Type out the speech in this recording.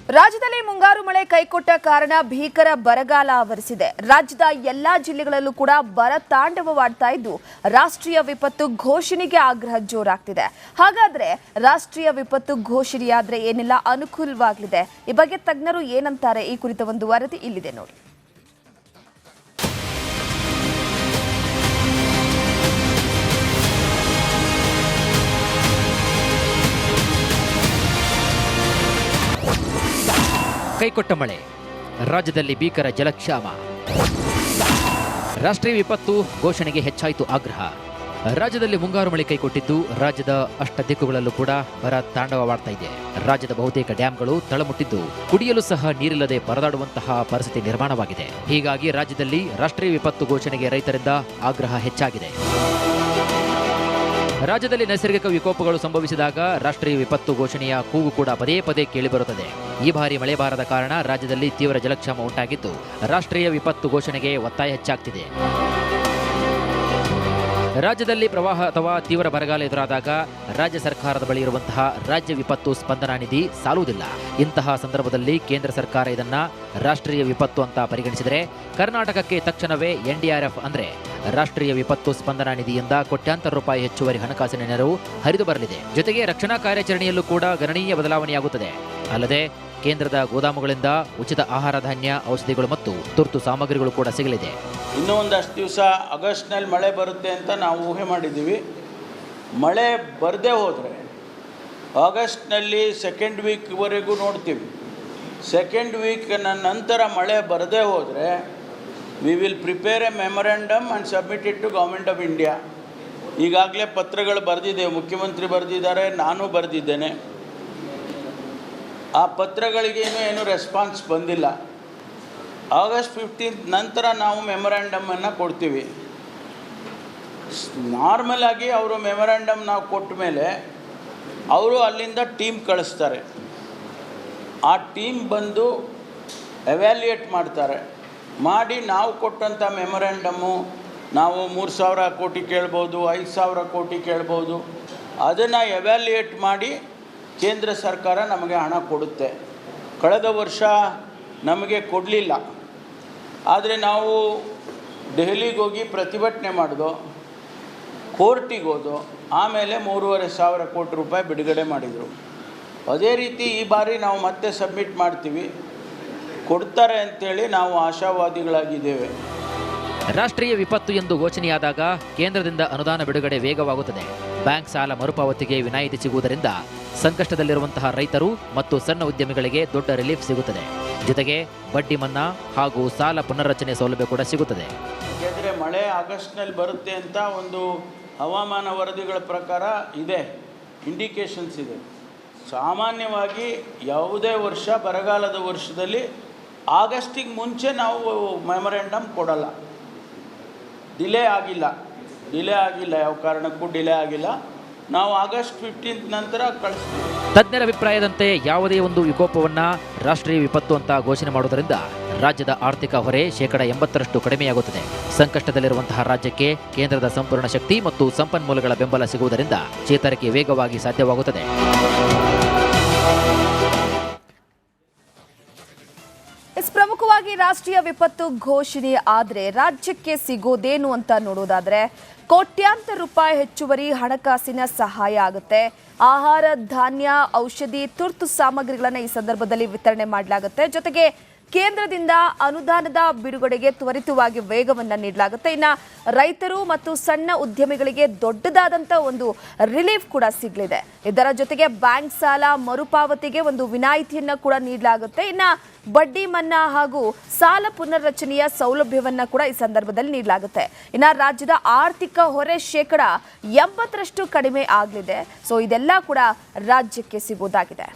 ರಾಜ್ಯದಲ್ಲಿ ಮುಂಗಾರು ಮಳೆ ಕೈಕೊಟ್ಟ ಕಾರಣ ಭೀಕರ ಬರಗಾಲ ಆವರಿಸಿದೆ. ರಾಜ್ಯದ ಎಲ್ಲಾ ಜಿಲ್ಲೆಗಳಲ್ಲೂ ಕೂಡ ಬರ ತಾಂಡವವಾಡ್ತಾ ಇದ್ದು ರಾಷ್ಟ್ರೀಯ ವಿಪತ್ತು ಘೋಷಣೆಗೆ ಆಗ್ರಹ ಜೋರಾಗ್ತಿದೆ. ಹಾಗಾದ್ರೆ ರಾಷ್ಟ್ರೀಯ ವಿಪತ್ತು ಘೋಷಣೆಯಾದ್ರೆ ಏನೆಲ್ಲ ಅನುಕೂಲವಾಗಲಿದೆ, ಈ ಬಗ್ಗೆ ತಜ್ಞರು ಏನಂತಾರೆ, ಈ ಕುರಿತ ಒಂದು ವರದಿ ಇಲ್ಲಿದೆ ನೋಡಿ. ಕೈಕೊಟ್ಟ ಮಳೆ, ರಾಜ್ಯದಲ್ಲಿ ಭೀಕರ ಜಲಕ್ಷಾಮ, ರಾಷ್ಟ್ರೀಯ ವಿಪತ್ತು ಘೋಷಣೆಗೆ ಹೆಚ್ಚಾಯಿತು ಆಗ್ರಹ. ರಾಜ್ಯದಲ್ಲಿ ಮುಂಗಾರು ಮಳೆ ಕೈಕೊಟ್ಟಿದ್ದು ರಾಜ್ಯದ ಅಷ್ಟದಿಕ್ಕುಗಳಲ್ಲೂ ಕೂಡ ಬರ ತಾಂಡವವಾಡ್ತಾ ಇದೆ. ರಾಜ್ಯದ ಬಹುತೇಕ ಡ್ಯಾಂಗಳು ತಳಮುಟ್ಟಿದ್ದು ಕುಡಿಯಲು ಸಹ ನೀರಿಲ್ಲದೆ ಪರದಾಡುವಂತಹ ಪರಿಸ್ಥಿತಿ ನಿರ್ಮಾಣವಾಗಿದೆ. ಹೀಗಾಗಿ ರಾಜ್ಯದಲ್ಲಿ ರಾಷ್ಟ್ರೀಯ ವಿಪತ್ತು ಘೋಷಣೆಗೆ ರೈತರಿಂದ ಆಗ್ರಹ ಹೆಚ್ಚಾಗಿದೆ. ರಾಜ್ಯದಲ್ಲಿ ನೈಸರ್ಗಿಕ ವಿಕೋಪಗಳು ಸಂಭವಿಸಿದಾಗ ರಾಷ್ಟ್ರೀಯ ವಿಪತ್ತು ಘೋಷಣೆಯ ಕೂಗು ಕೂಡ ಪದೇ ಪದೇ ಕೇಳಿಬರುತ್ತದೆ. ಈ ಬಾರಿ ಮಳೆ ಬಾರದ ಕಾರಣ ರಾಜ್ಯದಲ್ಲಿ ತೀವ್ರ ಜಲಕ್ಷಾಮ ಉಂಟಾಗಿದ್ದು ರಾಷ್ಟ್ರೀಯ ವಿಪತ್ತು ಘೋಷಣೆಗೆ ಒತ್ತಾಯ ಹೆಚ್ಚಾಗ್ತಿದೆ. ರಾಜ್ಯದಲ್ಲಿ ಪ್ರವಾಹ ಅಥವಾ ತೀವ್ರ ಬರಗಾಲ ಎದುರಾದಾಗ ರಾಜ್ಯ ಸರ್ಕಾರದ ಬಳಿ ಇರುವಂತಹ ರಾಜ್ಯ ವಿಪತ್ತು ಸ್ಪಂದನಾ ನಿಧಿ ಸಾಲುವುದಿಲ್ಲ. ಇಂತಹ ಸಂದರ್ಭದಲ್ಲಿ ಕೇಂದ್ರ ಸರ್ಕಾರ ಇದನ್ನ ರಾಷ್ಟ್ರೀಯ ವಿಪತ್ತು ಅಂತ ಪರಿಗಣಿಸಿದರೆ ಕರ್ನಾಟಕಕ್ಕೆ ತಕ್ಷಣವೇ NDRF ಅಂದ್ರೆ ರಾಷ್ಟ್ರೀಯ ವಿಪತ್ತು ಸ್ಪಂದನಾ ನಿಧಿಯಿಂದ ಕೋಟ್ಯಾಂತರ ರೂಪಾಯಿ ಹೆಚ್ಚುವರಿ ಹಣಕಾಸಿನ ನೆರವು ಹರಿದು ಬರಲಿದೆ. ಜೊತೆಗೆ ರಕ್ಷಣಾ ಕಾರ್ಯಾಚರಣೆಯಲ್ಲೂ ಕೂಡ ಗಣನೀಯ ಬದಲಾವಣೆಯಾಗುತ್ತದೆ. ಅಲ್ಲದೆ ಕೇಂದ್ರದ ಗೋದಾಮುಗಳಿಂದ ಉಚಿತ ಆಹಾರ ಧಾನ್ಯ, ಔಷಧಿಗಳು ಮತ್ತು ತುರ್ತು ಸಾಮಗ್ರಿಗಳು ಕೂಡ ಸಿಗಲಿದೆ. ಇನ್ನೂ ಒಂದಷ್ಟು ದಿವಸ ಆಗಸ್ಟ್ನಲ್ಲಿ ಮಳೆ ಬರುತ್ತೆ ಅಂತ ನಾವು ಊಹೆ ಮಾಡಿದ್ದೀವಿ. ಮಳೆ ಬರದೇ ಹೋದರೆ ಆಗಸ್ಟ್ನಲ್ಲಿ ಸೆಕೆಂಡ್ ವೀಕ್ವರೆಗೂ ನೋಡ್ತೀವಿ. ಸೆಕೆಂಡ್ ವೀಕ್ನ ನಂತರ ಮಳೆ ಬರದೇ ಹೋದರೆ we will prepare a memorandum and submit it to government of India. ಈಗಾಗಲೇ ಪತ್ರಗಳು ಬರೆದಿದ್ದೇವೆ, ಮುಖ್ಯಮಂತ್ರಿ ಬರೆದಿದ್ದಾರೆ, ನಾನು ಬರೆದಿದ್ದೇನೆ. ಆ ಪತ್ರಗಳಿಗೇನು ಏನು ರೆಸ್ಪಾನ್ಸ್ ಬಂದಿಲ್ಲ. ಆಗಸ್ಟ್ 15 ನಂತರ ನಾವು ಮೆಮೊರಾಂಡಮನ್ನು ಕೊಡ್ತೀವಿ. ನಾರ್ಮಲ್ ಆಗಿ ಅವರು ಮೆಮೊರಾಂಡಮ್ ನಾವು ಕೊಟ್ಟ ಮೇಲೆ ಅವರು ಅಲ್ಲಿಂದ ಟೀಮ್ ಕಳಿಸ್ತಾರೆ. ಆ ಟೀಮ್ ಬಂದು ಎವ್ಯಾಲ್ಯೂಯೇಟ್ ಮಾಡ್ತಾರೆ. ಮಾಡಿ ನಾವು ಕೊಟ್ಟಂಥ ಮೆಮೊರಾಂಡಮ್ಮು ನಾವು 3,000 ಕೋಟಿ ಕೇಳ್ಬೋದು, 5,000 ಕೋಟಿ ಕೇಳ್ಬೋದು. ಅದನ್ನು ಎವ್ಯಾಲ್ಯೂಯೇಟ್ ಮಾಡಿ ಕೇಂದ್ರ ಸರ್ಕಾರ ನಮಗೆ ಹಣ ಕೊಡುತ್ತೆ. ಕಳೆದ ವರ್ಷ ನಮಗೆ ಕೊಡಲಿಲ್ಲ. ಆದರೆ ನಾವು ದೆಹಲಿಗೆ ಹೋಗಿ ಪ್ರತಿಭಟನೆ ಮಾಡಿದೋ, ಕೋರ್ಟಿಗೆ ಹೋದೋ, ಆಮೇಲೆ 3,500 ಕೋಟಿ ರೂಪಾಯಿ ಬಿಡುಗಡೆ ಮಾಡಿದರು. ಅದೇ ರೀತಿ ಈ ಬಾರಿ ನಾವು ಮತ್ತೆ ಸಬ್ಮಿಟ್ ಮಾಡ್ತೀವಿ, ಕೊಡ್ತಾರೆ ಅಂತೇಳಿ ನಾವು ಆಶಾವಾದಿಗಳಾಗಿದ್ದೇವೆ. ರಾಷ್ಟ್ರೀಯ ವಿಪತ್ತು ಎಂದು ಘೋಷಣೆಯಾದಾಗ ಕೇಂದ್ರದಿಂದ ಅನುದಾನ ಬಿಡುಗಡೆ ವೇಗವಾಗುತ್ತದೆ. ಬ್ಯಾಂಕ್ ಸಾಲ ಮರುಪಾವತಿಗೆ ವಿನಾಯಿತಿ ಸಿಗುವುದರಿಂದ ಸಂಕಷ್ಟದಲ್ಲಿರುವಂತಹ ರೈತರು ಮತ್ತು ಸಣ್ಣ ಉದ್ಯಮಿಗಳಿಗೆ ದೊಡ್ಡ ರಿಲೀಫ್ ಸಿಗುತ್ತದೆ. ಜೊತೆಗೆ ಬಡ್ಡಿ ಮನ್ನಾ ಹಾಗೂ ಸಾಲ ಪುನರ್ರಚನೆ ಸೌಲಭ್ಯ ಕೂಡ ಸಿಗುತ್ತದೆ. ಯಾಕೆಂದರೆ ಮಳೆ ಆಗಸ್ಟ್ನಲ್ಲಿ ಬರುತ್ತೆ ಅಂತ ಒಂದು ಹವಾಮಾನ ವರದಿಗಳ ಪ್ರಕಾರ ಇದೆ, ಇಂಡಿಕೇಶನ್ಸ್ ಇದೆ. ಸಾಮಾನ್ಯವಾಗಿ ಯಾವುದೇ ವರ್ಷ ಬರಗಾಲದ ವರ್ಷದಲ್ಲಿ ಆಗಸ್ಟಿಗೆ ಮುಂಚೆ ನಾವು ಮೆಮೊರಾಂಡಮ್ ಕೊಡಲ್ಲ. ಡಿಲೇ ಆಗಿಲ್ಲ, ಯಾವ ಕಾರಣಕ್ಕೂ ಡಿಲೇ ಆಗಿಲ್ಲ. ನಾವು ಆಗಸ್ಟ್ 15 ನಂತರ ಕಳಿಸ್ತೀವಿ. ತಜ್ಞರ ಅಭಿಪ್ರಾಯದಂತೆ ಯಾವುದೇ ಒಂದು ವಿಕೋಪವನ್ನ ರಾಷ್ಟ್ರೀಯ ವಿಪತ್ತು ಅಂತ ಘೋಷಣೆ ಮಾಡುವುದರಿಂದ ರಾಜ್ಯದ ಆರ್ಥಿಕ ಹೊರೆ 80% ಕಡಿಮೆಯಾಗುತ್ತದೆ. ಸಂಕಷ್ಟದಲ್ಲಿರುವಂತಹ ರಾಜ್ಯಕ್ಕೆ ಕೇಂದ್ರದ ಸಂಪೂರ್ಣ ಶಕ್ತಿ ಮತ್ತು ಸಂಪನ್ಮೂಲಗಳ ಬೆಂಬಲ ಸಿಗುವುದರಿಂದ ಚೇತರಿಕೆ ವೇಗವಾಗಿ ಸಾಧ್ಯವಾಗುತ್ತದೆ. ಪ್ರಮುಖವಾಗಿ ರಾಷ್ಟ್ರೀಯ ವಿಪತ್ತು ಘೋಷಣೆ ಆದರೆ ರಾಜ್ಯಕ್ಕೆ ಸಿಗೋದೇನು ಅಂತ ನೋಡೋದಾದ್ರೆ ಕೋಟ್ಯಾಂತರ ರೂಪಾಯಿ ಹೆಚ್ಚುವರಿ ಹಣಕಾಸಿನ ಸಹಾಯ ಆಗುತ್ತೆ. ಆಹಾರ ಧಾನ್ಯ, ಔಷಧಿ, ತುರ್ತು ಸಾಮಗ್ರಿಗಳನ್ನು ಈ ಸಂದರ್ಭದಲ್ಲಿ ವಿತರಣೆ ಮಾಡಲಾಗುತ್ತೆ. ಜೊತೆಗೆ ಕೇಂದ್ರದಿಂದ ಅನುದಾನದ ಬಿಡುಗಡೆಗೆ ತ್ವರಿತವಾಗಿ ವೇಗವನ್ನು ನೀಡಲಾಗುತ್ತೆ. ಇನ್ನು ರೈತರು ಮತ್ತು ಸಣ್ಣ ಉದ್ಯಮಿಗಳಿಗೆ ದೊಡ್ಡದಾದಂಥ ಒಂದು ರಿಲೀಫ್ ಕೂಡ ಸಿಗಲಿದೆ. ಇದರ ಜೊತೆಗೆ ಬ್ಯಾಂಕ್ ಸಾಲ ಮರುಪಾವತಿಗೆ ಒಂದು ವಿನಾಯಿತಿಯನ್ನು ಕೂಡ ನೀಡಲಾಗುತ್ತೆ. ಇನ್ನು ಬಡ್ಡಿ ಮನ್ನಾ ಹಾಗೂ ಸಾಲ ಪುನರ್ರಚನೆಯ ಸೌಲಭ್ಯವನ್ನು ಕೂಡ ಈ ಸಂದರ್ಭದಲ್ಲಿ ನೀಡಲಾಗುತ್ತೆ. ಇನ್ನು ರಾಜ್ಯದ ಆರ್ಥಿಕ ಹೊರೆ 80% ಕಡಿಮೆ ಆಗಲಿದೆ. ಸೊ ಇದೆಲ್ಲ ಕೂಡ ರಾಜ್ಯಕ್ಕೆ ಸಿಗೋದಾಗಿದೆ.